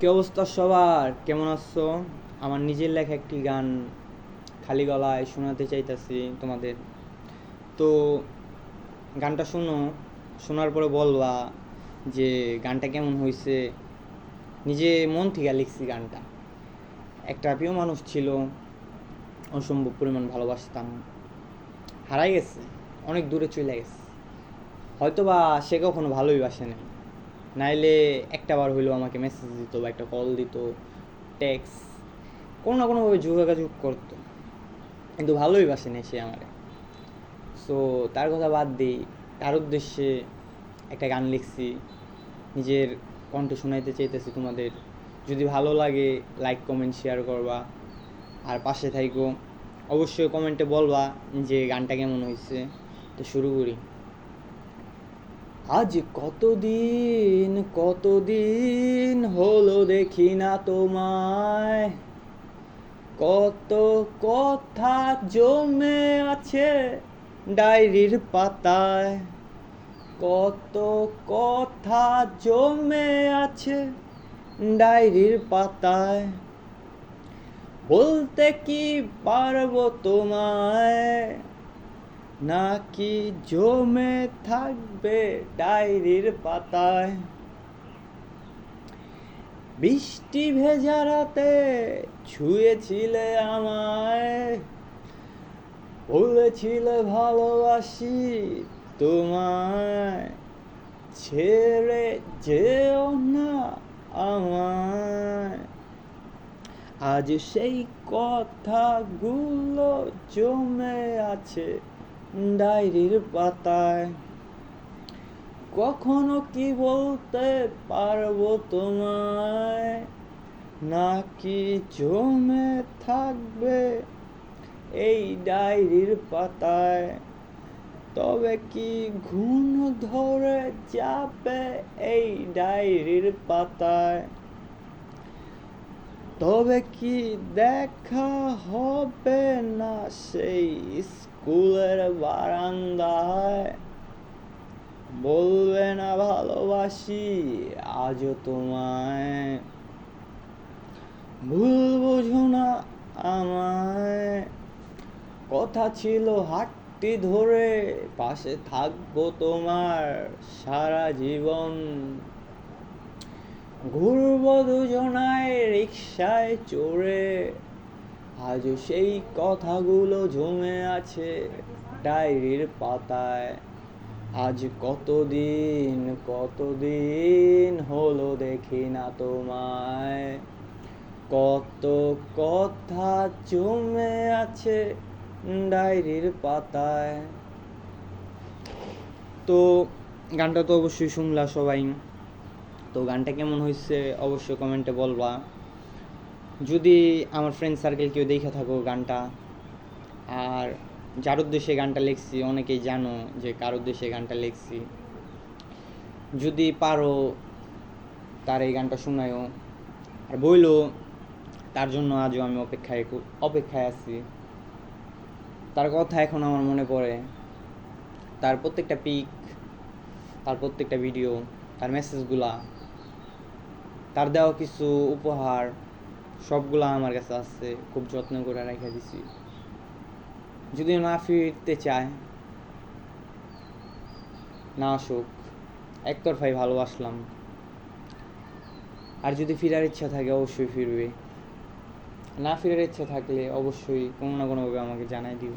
কি অবস্থা সবার? কেমন আছো? আমার নিজের লেখা একটি গান খালি গলায় শোনাতে চাইতাছি তোমাদের। তো গানটা শোনো, শোনার পরে বলবা যে গানটা কেমন হয়েছে। নিজে মন থেকে লিখছি গানটা। একটা প্রিয় মানুষ ছিল, অসম্ভব পরিমাণ ভালোবাসতাম, হারাই গেছে, অনেক দূরে চলে গেছে। হয়তো বা সে কখনো ভালোই বাসে নাই, নাইলে একটা বার হইলেও আমাকে মেসেজ দিত বা একটা কল দিত, টেক্সট, কোনো না কোনোভাবে যোগাযোগ করতো, কিন্তু ভালোই বাসেনি সে আমারে। সো তার কথা বাদ দিই, তার উদ্দেশ্যে একটা গান লিখছি, নিজের কণ্ঠে শোনাইতে চাইতেছি তোমাদের। যদি ভালো লাগে লাইক কমেন্ট শেয়ার করবা, আর পাশে থাইকো। অবশ্যই কমেন্টে বলবা যে গানটা কেমন হয়েছে। তো শুরু করি। আজ কতদিন কতদিন হলো দেখি না তোমায়, কত কথা জমে আছে ডায়েরির পাতায়, কত কথা জমে আছে ডায়েরির পাতায়। বলতে কি পারবো তোমায়, নাকি জমে থাকবে ডায়েরির পাতায়। বৃষ্টি ভেজা রাতে ছুঁয়েছিলে আমায়, বলেছিলে ভালোবাসি তোমায়, ছেড়ে যেও না আমায়। আজ সেই কথাগুলো জমে আছে ডায়েরির পাতায়। কখনো কি বলতে পারবো তোমায়, নাকি জমে থাকবে এই ডায়েরির পাতায়। তবে কি ঘুণ ধরে যাবে এই ডায়েরির পাতায়, তবে কি দেখা হবে না সেই স্কুলের বারান্দায়। বলবে না ভালোবাসি আজও তোমায়, ভুল বুঝো না আমায়। কথা ছিল হাতটি ধরে পাশে থাকবো তোমার সারা জীবন। ঘুরবো দুজনায় রিক্সায় চড়ে, আজও সেই কথাগুলো জমে আছে ডায়েরির পাতায়। আজ কতদিন কতদিন হলো দেখি না তোমায়, কত কথা জমে আছে ডায়েরির পাতায়। তো গানটা তো অবশ্যই শুনলা সবাই। তো গানটা কেমন হয়েছে অবশ্যই কমেন্টে বলবা। যদি আমার ফ্রেন্ড সার্কেল কেউ দেখে থাকো গানটা, আর যার উদ্দেশ্যে গানটা লিখছি, অনেকেই জানো যে কার উদ্দেশ্যে গানটা লিখছি, যদি পারো তার এই গানটা শোনায়ও, আর বইলো তার জন্য আজও আমি অপেক্ষায় আছি। তার কথা এখন আমার মনে পড়ে, তার প্রত্যেকটা পিক, তার প্রত্যেকটা ভিডিও, তার মেসেজগুলা, তার দেওয়া কিছু উপহার, সবগুলা আমার কাছে আছে, খুব যত্ন করে রেখে দিছি। যদি না ফিরতে চায়, না আসুক, একতরফাই ভালোবাসলাম। আর যদি ফেরার ইচ্ছা থাকে অবশ্যই ফিরবে, না ফেরার ইচ্ছা থাকলে অবশ্যই কোনো না কোনোভাবে আমাকে জানাই দিও।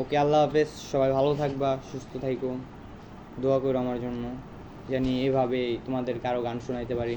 ওকে, আল্লাহ হাফেজ। সবাই ভালো থাকবা, সুস্থ থাইকো, দোয়া করো আমার জন্য, জানি এভাবে তোমাদের কারো গান শোনাইতে পারি।